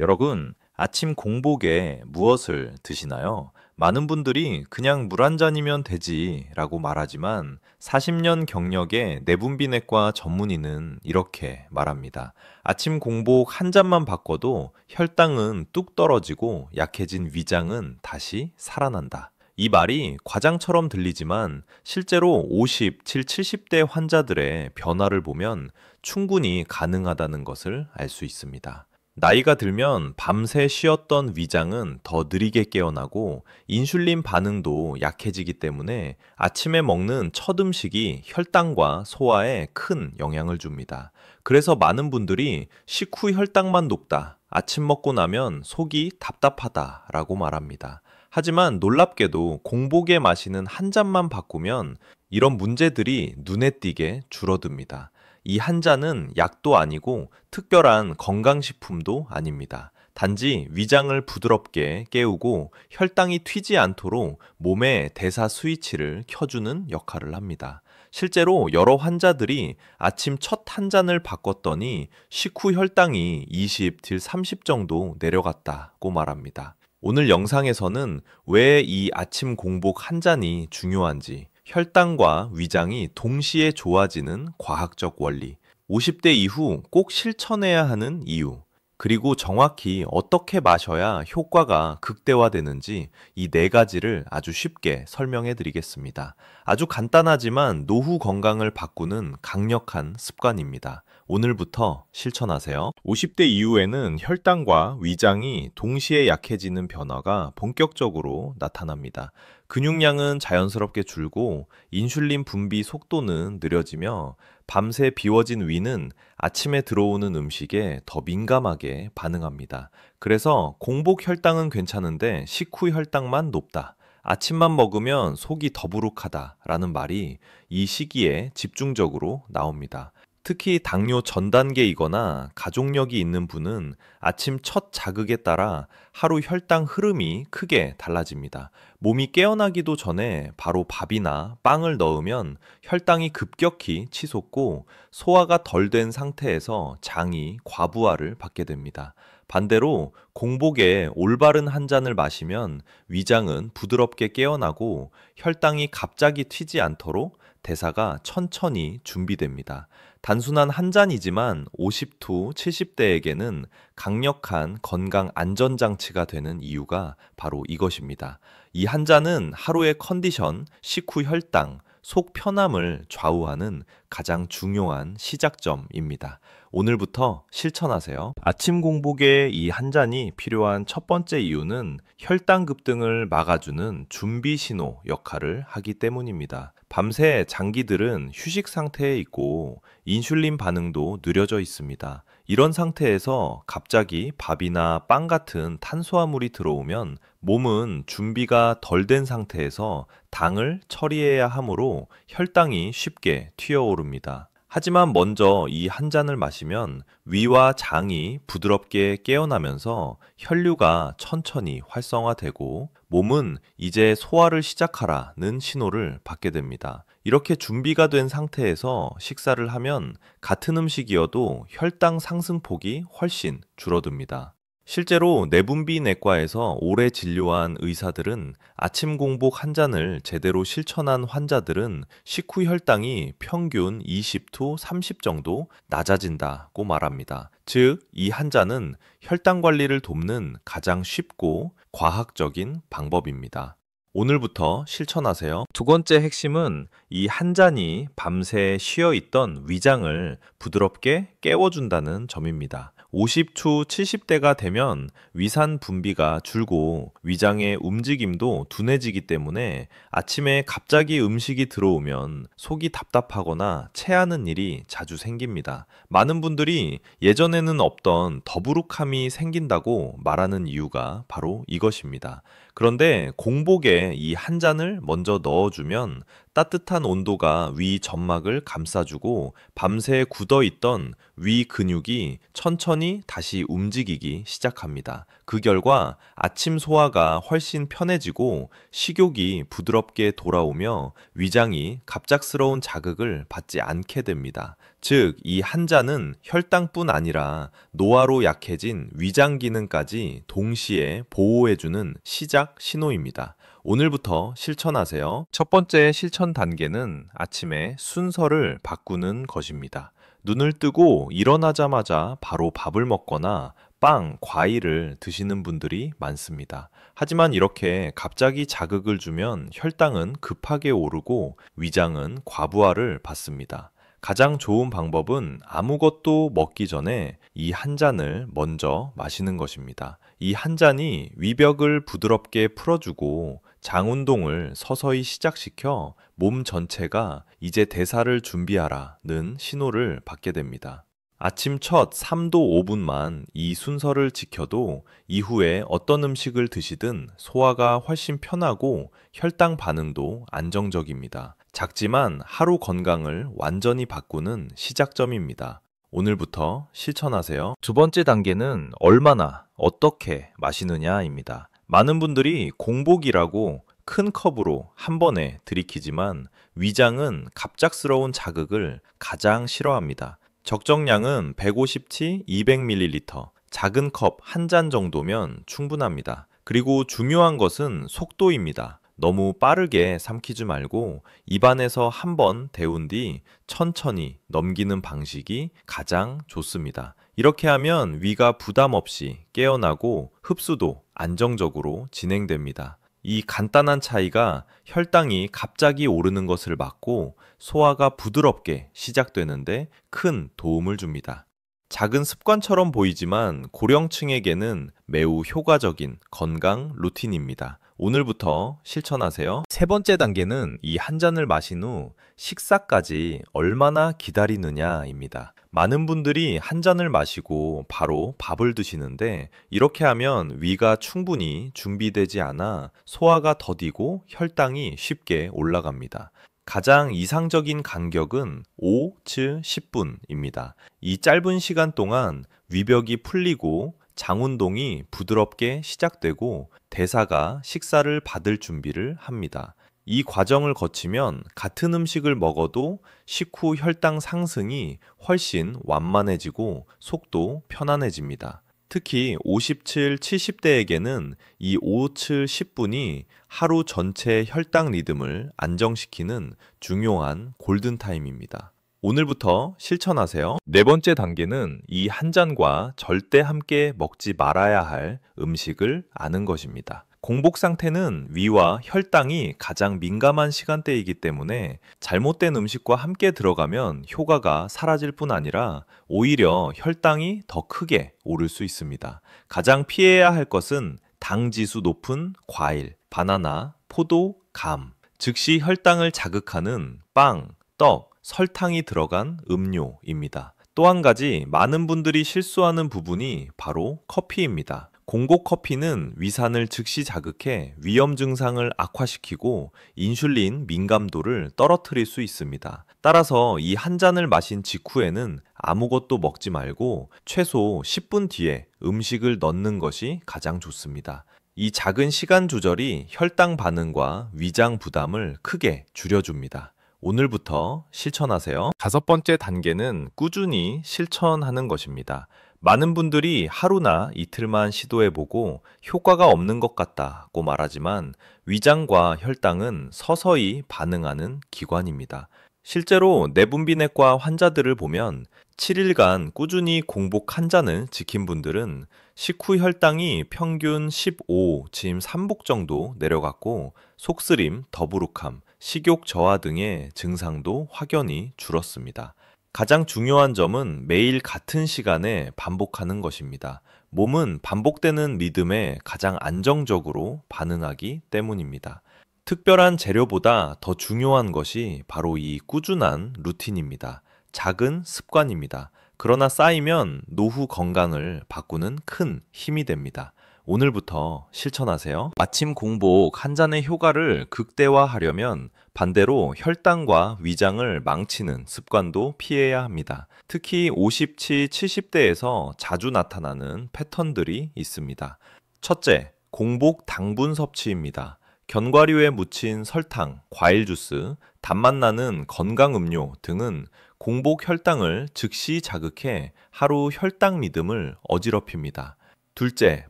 여러분, 아침 공복에 무엇을 드시나요? 많은 분들이 그냥 물 한 잔이면 되지 라고 말하지만 40년 경력의 내분비내과 전문의는 이렇게 말합니다. 아침 공복 한 잔만 바꿔도 혈당은 뚝 떨어지고 약해진 위장은 다시 살아난다. 이 말이 과장처럼 들리지만 실제로 50, 70대 환자들의 변화를 보면 충분히 가능하다는 것을 알 수 있습니다. 나이가 들면 밤새 쉬었던 위장은 더 느리게 깨어나고 인슐린 반응도 약해지기 때문에 아침에 먹는 첫 음식이 혈당과 소화에 큰 영향을 줍니다. 그래서 많은 분들이 식후 혈당만 높다, 아침 먹고 나면 속이 답답하다 라고 말합니다. 하지만 놀랍게도 공복에 마시는 한 잔만 바꾸면 이런 문제들이 눈에 띄게 줄어듭니다. 이 한 잔은 약도 아니고 특별한 건강식품도 아닙니다. 단지 위장을 부드럽게 깨우고 혈당이 튀지 않도록 몸의 대사 스위치를 켜주는 역할을 합니다. 실제로 여러 환자들이 아침 첫 한 잔을 바꿨더니 식후 혈당이 20-30 정도 내려갔다고 말합니다. 오늘 영상에서는 왜 이 아침 공복 한 잔이 중요한지, 혈당과 위장이 동시에 좋아지는 과학적 원리, 50대 이후 꼭 실천해야 하는 이유, 그리고 정확히 어떻게 마셔야 효과가 극대화되는지 이 네 가지를 아주 쉽게 설명해 드리겠습니다. 아주 간단하지만 노후 건강을 바꾸는 강력한 습관입니다. 오늘부터 실천하세요. 50대 이후에는 혈당과 위장이 동시에 약해지는 변화가 본격적으로 나타납니다. 근육량은 자연스럽게 줄고 인슐린 분비 속도는 느려지며 밤새 비워진 위는 아침에 들어오는 음식에 더 민감하게 반응합니다. 그래서 공복 혈당은 괜찮은데 식후 혈당만 높다. 아침만 먹으면 속이 더부룩하다라는 말이 이 시기에 집중적으로 나옵니다. 특히 당뇨 전 단계이거나 가족력이 있는 분은 아침 첫 자극에 따라 하루 혈당 흐름이 크게 달라집니다. 몸이 깨어나기도 전에 바로 밥이나 빵을 넣으면 혈당이 급격히 치솟고 소화가 덜 된 상태에서 장이 과부하를 받게 됩니다. 반대로 공복에 올바른 한 잔을 마시면 위장은 부드럽게 깨어나고 혈당이 갑자기 튀지 않도록 대사가 천천히 준비됩니다. 단순한 한 잔이지만 50, 70대에게는 강력한 건강 안전장치가 되는 이유가 바로 이것입니다. 이 한 잔은 하루의 컨디션, 식후 혈당, 속 편함을 좌우하는 가장 중요한 시작점입니다. 오늘부터 실천하세요. 아침 공복에 이 한 잔이 필요한 첫 번째 이유는 혈당 급등을 막아주는 준비 신호 역할을 하기 때문입니다. 밤새 장기들은 휴식 상태에 있고 인슐린 반응도 느려져 있습니다. 이런 상태에서 갑자기 밥이나 빵 같은 탄수화물이 들어오면 몸은 준비가 덜 된 상태에서 당을 처리해야 하므로 혈당이 쉽게 튀어오릅니다. 하지만 먼저 이 한 잔을 마시면 위와 장이 부드럽게 깨어나면서 혈류가 천천히 활성화되고 몸은 이제 소화를 시작하라는 신호를 받게 됩니다. 이렇게 준비가 된 상태에서 식사를 하면 같은 음식이어도 혈당 상승폭이 훨씬 줄어듭니다. 실제로 내분비 내과에서 오래 진료한 의사들은 아침 공복 한 잔을 제대로 실천한 환자들은 식후 혈당이 평균 20-30 정도 낮아진다고 말합니다. 즉, 이 한 잔은 혈당 관리를 돕는 가장 쉽고 과학적인 방법입니다. 오늘부터 실천하세요. 두 번째 핵심은 이 한 잔이 밤새 쉬어 있던 위장을 부드럽게 깨워준다는 점입니다. 50초 70대가 되면 위산 분비가 줄고 위장의 움직임도 둔해지기 때문에 아침에 갑자기 음식이 들어오면 속이 답답하거나 체하는 일이 자주 생깁니다. 많은 분들이 예전에는 없던 더부룩함이 생긴다고 말하는 이유가 바로 이것입니다. 그런데 공복에 이 한 잔을 먼저 넣어주면 따뜻한 온도가 위 점막을 감싸주고 밤새 굳어있던 위 근육이 천천히 천천히 다시 움직이기 시작합니다. 그 결과 아침 소화가 훨씬 편해지고 식욕이 부드럽게 돌아오며 위장이 갑작스러운 자극을 받지 않게 됩니다. 즉, 이 한 잔은 혈당뿐 아니라 노화로 약해진 위장 기능까지 동시에 보호해주는 시작 신호입니다. 오늘부터 실천하세요. 첫 번째 실천 단계는 아침에 순서를 바꾸는 것입니다. 눈을 뜨고 일어나자마자 바로 밥을 먹거나 빵, 과일을 드시는 분들이 많습니다. 하지만 이렇게 갑자기 자극을 주면 혈당은 급하게 오르고 위장은 과부하를 받습니다. 가장 좋은 방법은 아무것도 먹기 전에 이 한 잔을 먼저 마시는 것입니다. 이 한 잔이 위벽을 부드럽게 풀어주고 장 운동을 서서히 시작시켜 몸 전체가 이제 대사를 준비하라는 신호를 받게 됩니다. 아침 첫 3도 5분만 이 순서를 지켜도 이후에 어떤 음식을 드시든 소화가 훨씬 편하고 혈당 반응도 안정적입니다. 작지만 하루 건강을 완전히 바꾸는 시작점입니다. 오늘부터 실천하세요. 두 번째 단계는 얼마나, 어떻게 마시느냐입니다. 많은 분들이 공복이라고 큰 컵으로 한 번에 들이키지만 위장은 갑작스러운 자극을 가장 싫어합니다. 적정량은 150치 200ml, 작은 컵 한 잔 정도면 충분합니다. 그리고 중요한 것은 속도입니다. 너무 빠르게 삼키지 말고 입안에서 한 번 데운 뒤 천천히 넘기는 방식이 가장 좋습니다. 이렇게 하면 위가 부담 없이 깨어나고 흡수도 안정적으로 진행됩니다. 이 간단한 차이가 혈당이 갑자기 오르는 것을 막고 소화가 부드럽게 시작되는데 큰 도움을 줍니다. 작은 습관처럼 보이지만 고령층에게는 매우 효과적인 건강 루틴입니다. 오늘부터 실천하세요. 세 번째 단계는 이 한 잔을 마신 후 식사까지 얼마나 기다리느냐입니다. 많은 분들이 한 잔을 마시고 바로 밥을 드시는데 이렇게 하면 위가 충분히 준비되지 않아 소화가 더디고 혈당이 쉽게 올라갑니다. 가장 이상적인 간격은 5-10분입니다. 이 짧은 시간 동안 위벽이 풀리고 장 운동이 부드럽게 시작되고 대사가 식사를 받을 준비를 합니다. 이 과정을 거치면 같은 음식을 먹어도 식후 혈당 상승이 훨씬 완만해지고 속도 편안해집니다. 특히 57, 70대에게는 이 5-10분이 하루 전체 혈당 리듬을 안정시키는 중요한 골든타임입니다. 오늘부터 실천하세요. 네 번째 단계는 이 한 잔과 절대 함께 먹지 말아야 할 음식을 아는 것입니다. 공복 상태는 위와 혈당이 가장 민감한 시간대이기 때문에 잘못된 음식과 함께 들어가면 효과가 사라질 뿐 아니라 오히려 혈당이 더 크게 오를 수 있습니다. 가장 피해야 할 것은 당 지수 높은 과일, 바나나, 포도, 감, 즉시 혈당을 자극하는 빵, 떡, 설탕이 들어간 음료입니다. 또 한 가지 많은 분들이 실수하는 부분이 바로 커피입니다. 공복 커피는 위산을 즉시 자극해 위험 증상을 악화시키고 인슐린 민감도를 떨어뜨릴 수 있습니다. 따라서 이 한 잔을 마신 직후에는 아무것도 먹지 말고 최소 10분 뒤에 음식을 넣는 것이 가장 좋습니다. 이 작은 시간 조절이 혈당 반응과 위장 부담을 크게 줄여줍니다. 오늘부터 실천하세요. 다섯 번째 단계는 꾸준히 실천하는 것입니다. 많은 분들이 하루나 이틀만 시도해보고 효과가 없는 것 같다고 말하지만 위장과 혈당은 서서히 반응하는 기관입니다. 실제로 내분비내과 환자들을 보면 7일간 꾸준히 공복 한 잔을 지킨 분들은 식후 혈당이 평균 15, 지금 3복 정도 내려갔고 속쓰림, 더부룩함, 식욕 저하 등의 증상도 확연히 줄었습니다. 가장 중요한 점은 매일 같은 시간에 반복하는 것입니다. 몸은 반복되는 리듬에 가장 안정적으로 반응하기 때문입니다. 특별한 재료보다 더 중요한 것이 바로 이 꾸준한 루틴입니다. 작은 습관입니다. 그러나 쌓이면 노후 건강을 바꾸는 큰 힘이 됩니다. 오늘부터 실천하세요. 아침 공복 한 잔의 효과를 극대화하려면 반대로 혈당과 위장을 망치는 습관도 피해야 합니다. 특히 50치, 70대에서 자주 나타나는 패턴들이 있습니다. 첫째, 공복 당분 섭취입니다. 견과류에 묻힌 설탕, 과일 주스, 단맛 나는 건강 음료 등은 공복 혈당을 즉시 자극해 하루 혈당 리듬을 어지럽힙니다. 둘째,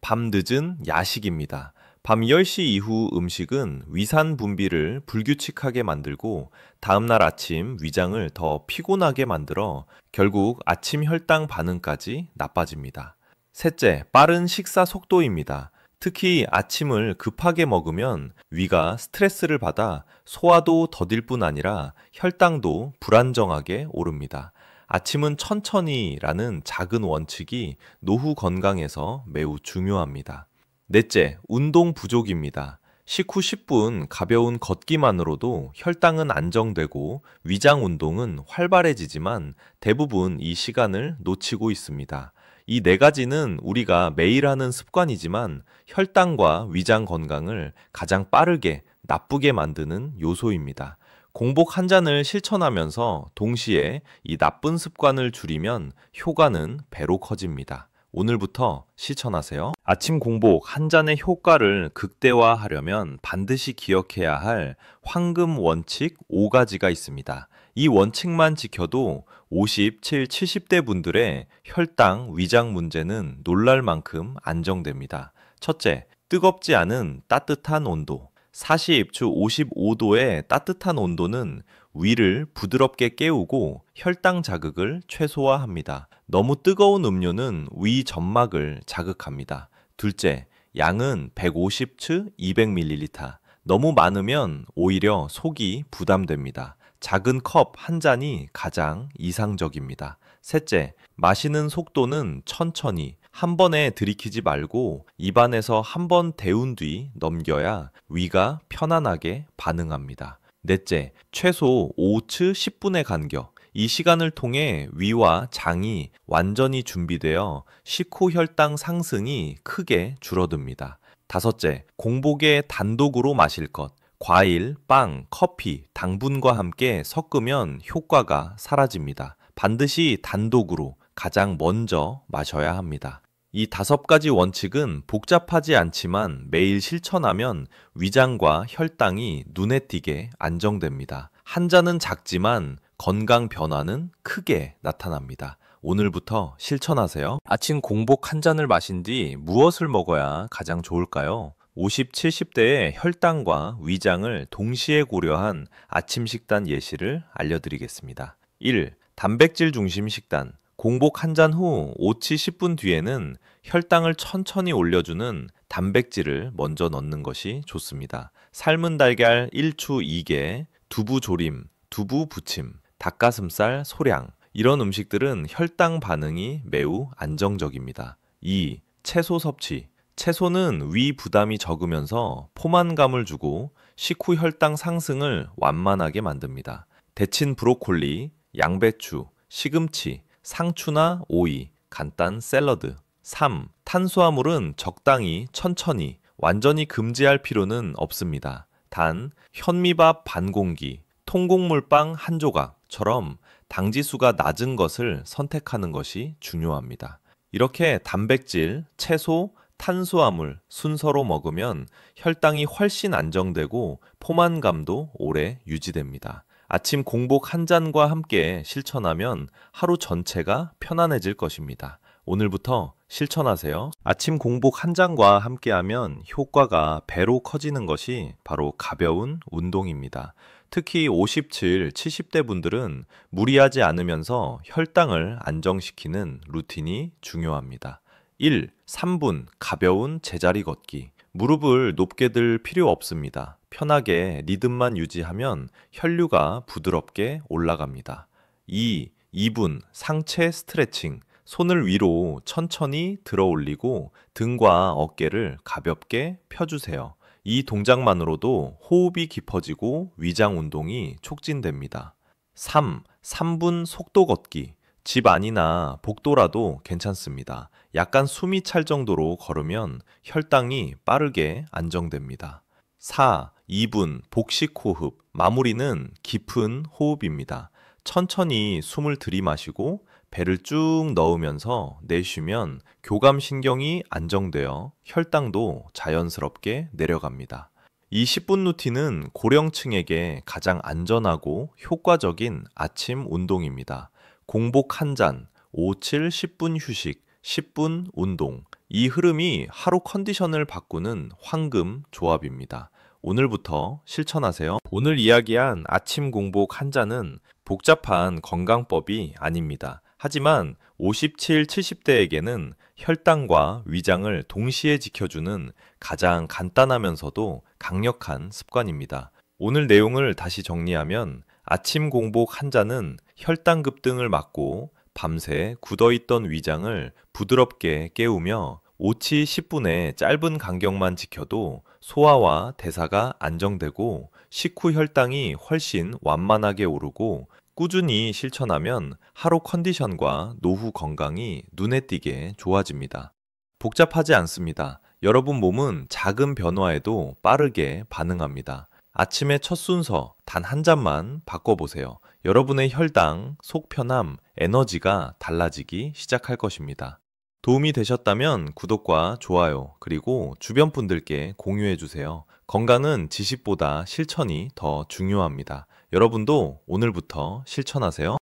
밤 늦은 야식입니다. 밤 10시 이후 음식은 위산 분비를 불규칙하게 만들고 다음날 아침 위장을 더 피곤하게 만들어 결국 아침 혈당 반응까지 나빠집니다. 셋째, 빠른 식사 속도입니다. 특히 아침을 급하게 먹으면 위가 스트레스를 받아 소화도 더딜 뿐 아니라 혈당도 불안정하게 오릅니다. 아침은 천천히라는 작은 원칙이 노후 건강에서 매우 중요합니다. 넷째, 운동 부족입니다. 식후 10분 가벼운 걷기만으로도 혈당은 안정되고 위장 운동은 활발해지지만 대부분 이 시간을 놓치고 있습니다. 이 네 가지는 우리가 매일 하는 습관이지만 혈당과 위장 건강을 가장 빠르게 나쁘게 만드는 요소입니다. 공복 한 잔을 실천하면서 동시에 이 나쁜 습관을 줄이면 효과는 배로 커집니다. 오늘부터 실천하세요. 아침 공복 한 잔의 효과를 극대화하려면 반드시 기억해야 할 황금 원칙 5가지가 있습니다. 이 원칙만 지켜도 57, 70대 분들의 혈당, 위장 문제는 놀랄 만큼 안정됩니다. 첫째, 뜨겁지 않은 따뜻한 온도. 40주 55도의 따뜻한 온도는 위를 부드럽게 깨우고 혈당 자극을 최소화합니다. 너무 뜨거운 음료는 위 점막을 자극합니다. 둘째, 양은 150츠 200ml. 너무 많으면 오히려 속이 부담됩니다. 작은 컵 한 잔이 가장 이상적입니다. 셋째, 마시는 속도는 천천히 한 번에 들이키지 말고 입안에서 한 번 데운 뒤 넘겨야 위가 편안하게 반응합니다. 넷째, 최소 5츠 10분의 간격. 이 시간을 통해 위와 장이 완전히 준비되어 식후 혈당 상승이 크게 줄어듭니다. 다섯째, 공복에 단독으로 마실 것. 과일, 빵, 커피, 당분과 함께 섞으면 효과가 사라집니다. 반드시 단독으로 가장 먼저 마셔야 합니다. 이 5가지 원칙은 복잡하지 않지만 매일 실천하면 위장과 혈당이 눈에 띄게 안정됩니다. 한 잔은 작지만 건강 변화는 크게 나타납니다. 오늘부터 실천하세요. 아침 공복 한 잔을 마신 뒤 무엇을 먹어야 가장 좋을까요? 50, 70대의 혈당과 위장을 동시에 고려한 아침 식단 예시를 알려드리겠습니다. 1. 단백질 중심 식단. 공복 한 잔 후 5치 10분 뒤에는 혈당을 천천히 올려주는 단백질을 먼저 넣는 것이 좋습니다. 삶은 달걀 1추 2개, 두부 조림, 두부 부침, 닭가슴살 소량. 이런 음식들은 혈당 반응이 매우 안정적입니다. 2. 채소 섭취. 채소는 위 부담이 적으면서 포만감을 주고 식후 혈당 상승을 완만하게 만듭니다. 데친 브로콜리, 양배추, 시금치, 상추나 오이, 간단 샐러드. 3. 탄수화물은 적당히 천천히 완전히 금지할 필요는 없습니다. 단 현미밥 반 공기, 통곡물빵 한 조각처럼 당지수가 낮은 것을 선택하는 것이 중요합니다. 이렇게 단백질, 채소, 탄수화물 순서로 먹으면 혈당이 훨씬 안정되고 포만감도 오래 유지됩니다. 아침 공복 한 잔과 함께 실천하면 하루 전체가 편안해질 것입니다. 오늘부터 실천하세요. 아침 공복 한 잔과 함께하면 효과가 배로 커지는 것이 바로 가벼운 운동입니다. 특히 57, 70대 분들은 무리하지 않으면서 혈당을 안정시키는 루틴이 중요합니다. 1. 3분 가벼운 제자리 걷기. 무릎을 높게 들 필요 없습니다. 편하게 리듬만 유지하면 혈류가 부드럽게 올라갑니다. 2. 2분 상체 스트레칭. 손을 위로 천천히 들어 올리고 등과 어깨를 가볍게 펴주세요. 이 동작만으로도 호흡이 깊어지고 위장 운동이 촉진됩니다. 3. 3분 속도 걷기. 집 안이나 복도라도 괜찮습니다. 약간 숨이 찰 정도로 걸으면 혈당이 빠르게 안정됩니다. 4. 2분 복식 호흡. 마무리는 깊은 호흡입니다. 천천히 숨을 들이마시고 배를 쭉 넣으면서 내쉬면 교감신경이 안정되어 혈당도 자연스럽게 내려갑니다. 이 10분 루틴은 고령층에게 가장 안전하고 효과적인 아침 운동입니다. 공복 한 잔, 5, 7, 10분 휴식, 10분 운동. 이 흐름이 하루 컨디션을 바꾸는 황금 조합입니다. 오늘부터 실천하세요. 오늘 이야기한 아침 공복 한 잔은 복잡한 건강법이 아닙니다. 하지만 57, 70대에게는 혈당과 위장을 동시에 지켜주는 가장 간단하면서도 강력한 습관입니다. 오늘 내용을 다시 정리하면 아침 공복 한 잔은 혈당 급등을 막고 밤새 굳어있던 위장을 부드럽게 깨우며 오치 10분의 짧은 간격만 지켜도 소화와 대사가 안정되고 식후 혈당이 훨씬 완만하게 오르고 꾸준히 실천하면 하루 컨디션과 노후 건강이 눈에 띄게 좋아집니다. 복잡하지 않습니다. 여러분 몸은 작은 변화에도 빠르게 반응합니다. 아침의 첫 순서 단 한 잔만 바꿔보세요. 여러분의 혈당, 속 편함, 에너지가 달라지기 시작할 것입니다. 도움이 되셨다면 구독과 좋아요, 그리고 주변 분들께 공유해 주세요. 건강은 지식보다 실천이 더 중요합니다. 여러분도 오늘부터 실천하세요.